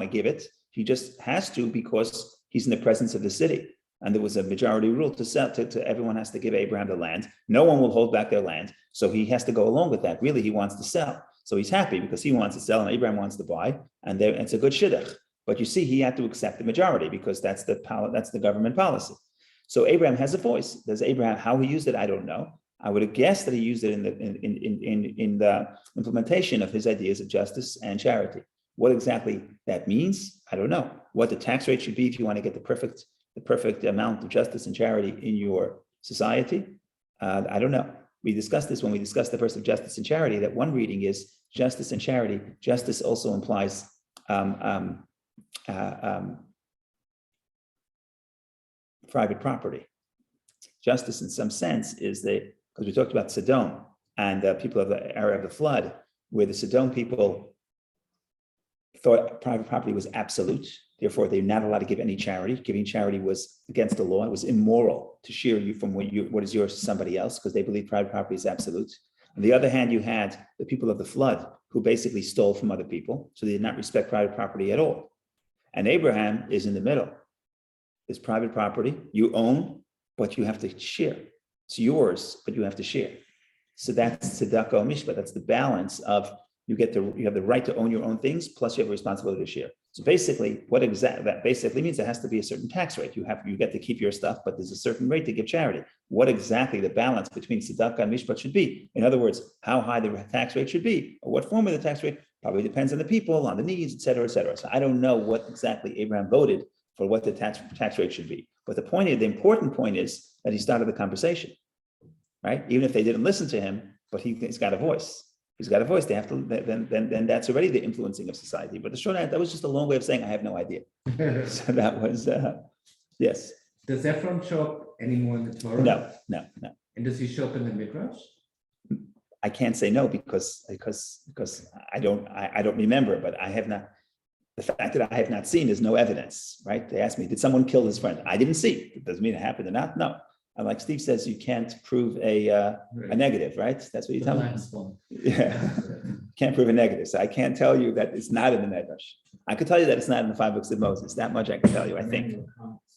to give it. He just has to because he's in the presence of the city. And there was a majority rule to sell, to everyone has to give Abraham the land. No one will hold back their land. So he has to go along with that. Really, he wants to sell. So he's happy because he wants to sell and Abraham wants to buy. And it's a good shidduch. But you see, he had to accept the majority because that's the government policy. So Abraham has a voice. Does Abraham, how he used it, I don't know. I would have guessed that he used it in the implementation of his ideas of justice and charity. What exactly that means, I don't know. What the tax rate should be if you want to get the perfect amount of justice and charity in your society, I don't know. We discussed this when we discussed the verse of justice and charity, that one reading is justice and charity. Justice also implies private property. Justice in some sense is because we talked about Sodom and the people of the era of the flood, where the Sodom people thought private property was absolute. Therefore, they're not allowed to give any charity. Giving charity was against the law. It was immoral to share you from what is yours to somebody else because they believe private property is absolute. On the other hand, you had the people of the flood who basically stole from other people. So they did not respect private property at all. And Abraham is in the middle. It's private property. You own, but you have to share. It's yours, but you have to share. So that's tzedakah mishpat. That's the balance of you have the right to own your own things, plus you have a responsibility to share. So basically, that basically means there has to be a certain tax rate. You get to keep your stuff, but there's a certain rate to give charity. What exactly the balance between tzedakah and mishpat should be? In other words, how high the tax rate should be, or what form of the tax rate probably depends on the people, on the needs, et cetera, et cetera. So I don't know what exactly Abraham voted for what the tax rate should be. But the important point is that he started the conversation, right? Even if they didn't listen to him, but he's got a voice. He's got a voice. They have to. Then that's already the influencing of society. But the short answer, that was just a long way of saying I have no idea. So that was yes. Does Ephron show up anymore in the Torah? No. And does he show up in the Midrash? I can't say no because I don't remember, but I have not. The fact that I have not seen is no evidence, right? They asked me, did someone kill his friend? I didn't see. It doesn't mean it happened or not. No. And like Steve says, you can't prove a negative, right? That's what you tell me. Yeah, can't prove a negative. So I can't tell you that it's not in the Midrash. I could tell you that it's not in the 5 books of Moses. That much I can tell you, I think.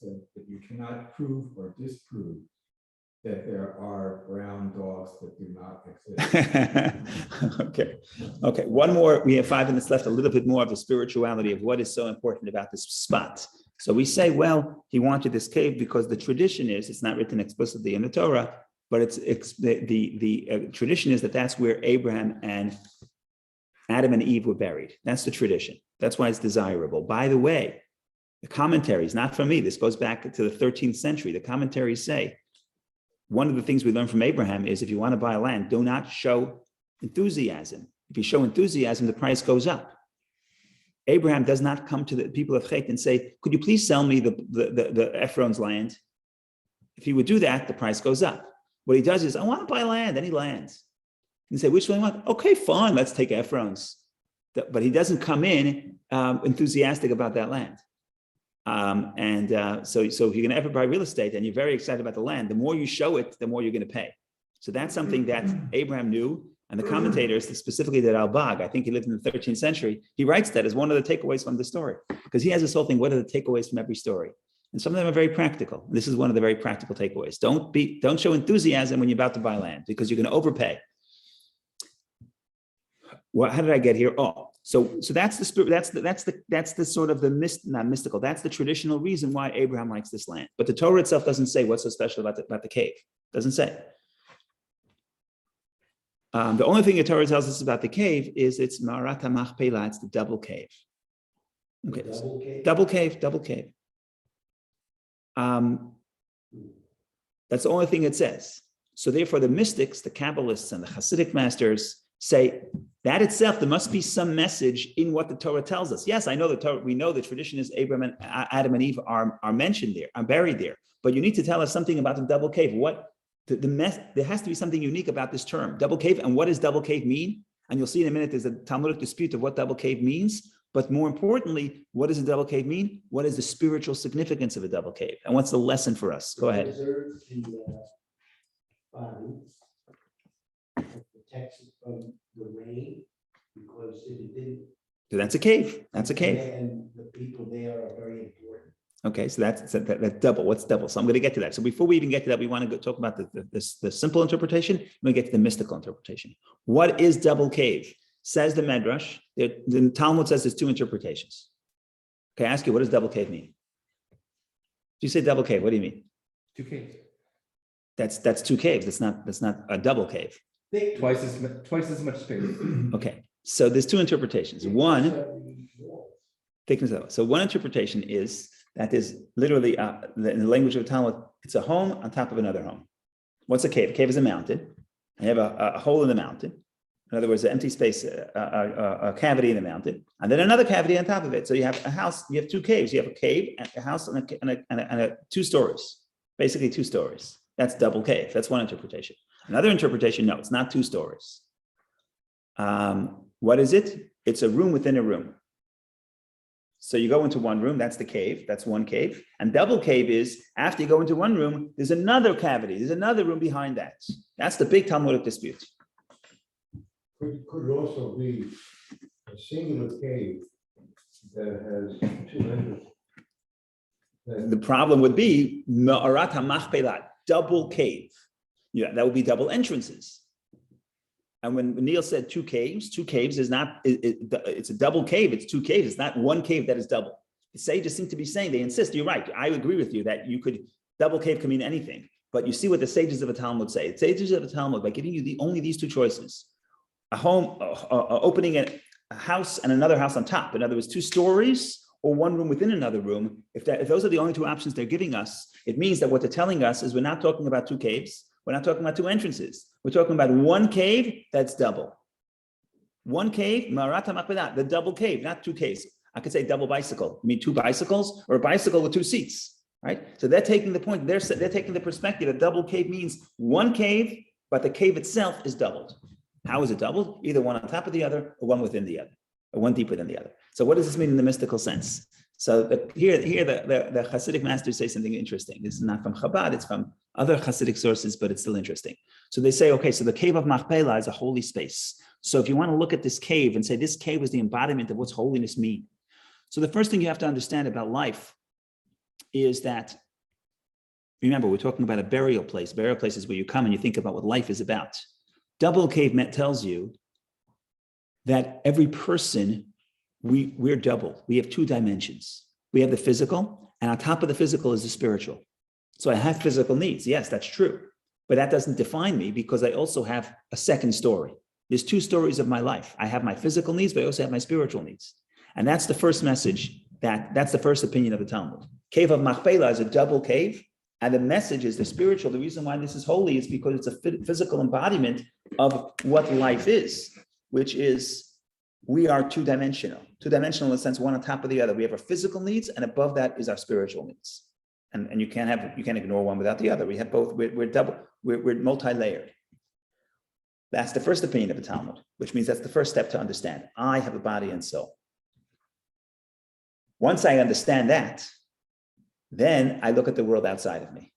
That you cannot prove or disprove that there are brown dogs that do not exist. Okay. One more. We have 5 minutes left. A little bit more of the spirituality of what is so important about this spot. So we say, well, he wanted this cave because the tradition is, it's not written explicitly in the Torah, but the tradition is that that's where Abraham and Adam and Eve were buried. That's the tradition. That's why it's desirable. By the way, the commentaries, not from me, this goes back to the 13th century. The commentaries say, one of the things we learn from Abraham is if you want to buy land, do not show enthusiasm. If you show enthusiasm, the price goes up. Abraham does not come to the people of Chet and say, could you please sell me the Ephron's land? If he would do that, the price goes up. What he does is, I want to buy land, and he lands. And say, which one you want? Okay, fine, let's take Ephron's. But he doesn't come in enthusiastic about that land. So if you're going to ever buy real estate and you're very excited about the land, the more you show it, the more you're going to pay. So that's something that Abraham knew. And the commentators, specifically that Al-Bag, I think he lived in the 13th century, he writes that as one of the takeaways from the story. Because he has this whole thing, what are the takeaways from every story? And some of them are very practical. This is one of the very practical takeaways. Don't show enthusiasm when you're about to buy land because you're going to overpay. How did I get here? Oh, so that's the spirit. That's the sort of not mystical. That's the traditional reason why Abraham likes this land. But the Torah itself doesn't say what's so special about the cave. It doesn't say. The only thing the Torah tells us about the cave is it's Ma'arat HaMachpelah. It's the double cave. Okay, double cave. That's the only thing it says. So therefore, the mystics, the Kabbalists, and the Hasidic masters say that itself, there must be some message in what the Torah tells us. Yes, I know the Torah. We know the tradition is Abraham and Adam and Eve are mentioned there, are buried there. But you need to tell us something about the double cave. What there has to be something unique about this term, double cave. And what does double cave mean? And you'll see in a minute. There's a Talmudic dispute of what double cave means. But more importantly, what does a double cave mean? What is the spiritual significance of a double cave? And what's the lesson for us? Go ahead. Preserve the body, protects it from the rain, because if it didn't. So that's a cave. That's a cave. And the people there are very important. Okay, so that's double. What's double? So I'm going to get to that. So before we even get to that, we want to go talk about the simple interpretation. We're going to get to the mystical interpretation. What is double cave? Says the Medrash. The Talmud says there's two interpretations. Okay, I ask you, what does double cave mean? If you say double cave, what do you mean? Two caves. That's two caves. That's not a double cave. Twice as much space. Okay, so there's two interpretations. One, thickness of. So one interpretation is that is literally in the language of the Talmud, it's a home on top of another home. What's a cave? A cave is a mountain. You have a hole in the mountain. In other words, an empty space, a cavity in the mountain, and then another cavity on top of it. So you have a house. You have two caves. You have a cave, a house, and a 2 stories. Basically, 2 stories. That's double cave. That's one interpretation. Another interpretation, no, it's not 2 stories. What is it? It's a room within a room. So you go into one room, that's the cave, that's one cave. And double cave is, after you go into one room, there's another cavity, there's another room behind that. That's the big Talmudic dispute. Could it also be a singular cave that has 2 entrances? The problem would be Ma'arat HaMachpelah, double cave. Yeah, that would be double entrances. And when Neil said 2 caves is not, it's a double cave, it's 2 caves, it's not one cave that is double. The sages seem to be saying, they insist, you're right, I agree with you that double cave can mean anything, but you see what the sages of the Talmud say. The sages of the Talmud, by giving you only these 2 choices, a home, opening a house and another house on top, in other words, 2 stories, or one room within another room, if those are the only 2 options they're giving us, it means that what they're telling us is we're not talking about 2 caves, we're not talking about 2 entrances. We're talking about one cave that's double. One cave, Ma'arat HaMachpelah, the double cave, not 2 caves. I could say double bicycle. You mean 2 bicycles or a bicycle with 2 seats, right? So they're taking the point, they're taking the perspective that double cave means one cave, but the cave itself is doubled. How is it doubled? Either one on top of the other or one within the other, or one deeper than the other. So what does this mean in the mystical sense? So here the Hasidic masters say something interesting. This is not from Chabad, it's from other Hasidic sources, but it's still interesting. So they say, okay, so the cave of Machpelah is a holy space. So if you want to look at this cave and say this cave is the embodiment of what's holiness mean. So the first thing you have to understand about life is that, remember, we're talking about a burial place. Burial place is where you come and you think about what life is about. Double cave tells you that every person, we're double. We have 2 dimensions. We have the physical, and on top of the physical is the spiritual. So I have physical needs. Yes, that's true. But that doesn't define me because I also have a second story. There's 2 stories of my life. I have my physical needs, but I also have my spiritual needs. And that's the first message, that's the first opinion of the Talmud. Cave of Machpelah is a double cave, and the message is the spiritual. The reason why this is holy is because it's a physical embodiment of what life is, which is we are 2-dimensional. 2-dimensional in the sense one on top of the other. We have our physical needs, and above that is our spiritual needs. And you can't ignore one without the other. We have both. We're multi-layered. That's the first opinion of the Talmud, which means that's the first step to understand. I have a body and soul. Once I understand that, then I look at the world outside of me.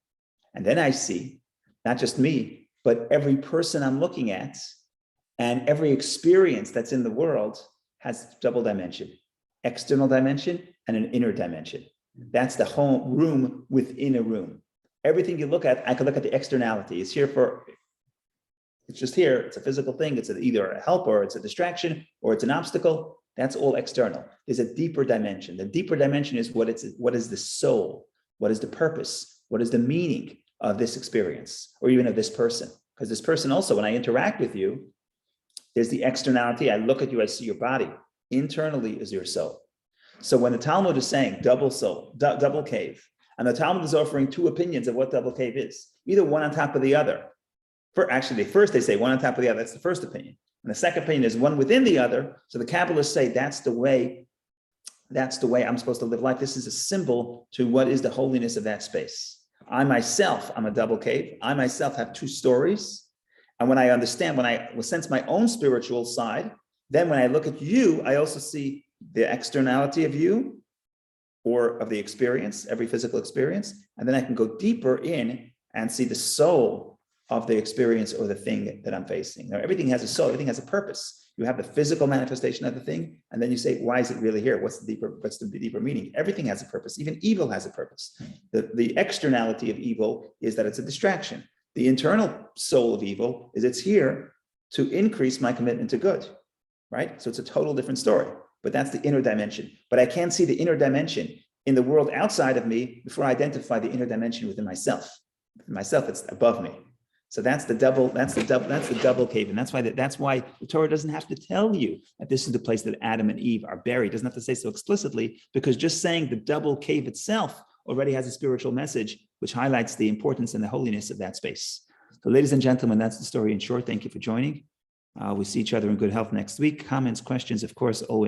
And then I see not just me, but every person I'm looking at and every experience that's in the world has double dimension, external dimension and an inner dimension. That's the home room within a room. Everything you look at, I can look at the externality. It's just here. It's a physical thing. It's either a help or it's a distraction or it's an obstacle. That's all external. There's a deeper dimension. The deeper dimension is what is the soul? What is the purpose? What is the meaning of this experience or even of this person? Because this person also, when I interact with you, there's the externality. I look at you, I see your body. Internally is your soul. So when the Talmud is saying double soul, double cave, and the Talmud is offering two opinions of what double cave is, either one on top of the other. First they say one on top of the other. That's the first opinion. And the second opinion is one within the other. So the Kabbalists say that's the way I'm supposed to live life. This is a symbol to what is the holiness of that space. I'm a double cave. I myself have two stories. And when I understand, when I sense my own spiritual side, then when I look at you, I also see the externality of you or of the experience, every physical experience. And then I can go deeper in and see the soul of the experience or the thing that I'm facing. Now, everything has a soul, everything has a purpose. You have the physical manifestation of the thing, and then you say, why is it really here? What's the deeper meaning? Everything has a purpose. Even evil has a purpose. The externality of evil is that it's a distraction. The internal soul of evil is it's here to increase my commitment to good, right? So it's a total different story, but that's the inner dimension. But I can't see the inner dimension in the world outside of me before I identify the inner dimension within myself. Within myself, it's above me. So that's the double cave. And that's why the Torah doesn't have to tell you that this is the place that Adam and Eve are buried. It doesn't have to say so explicitly, because just saying the double cave itself already has a spiritual message, which highlights the importance and the holiness of that space. So ladies and gentlemen, that's the story in short. Thank you for joining. We see each other in good health next week. Comments, questions, of course, always.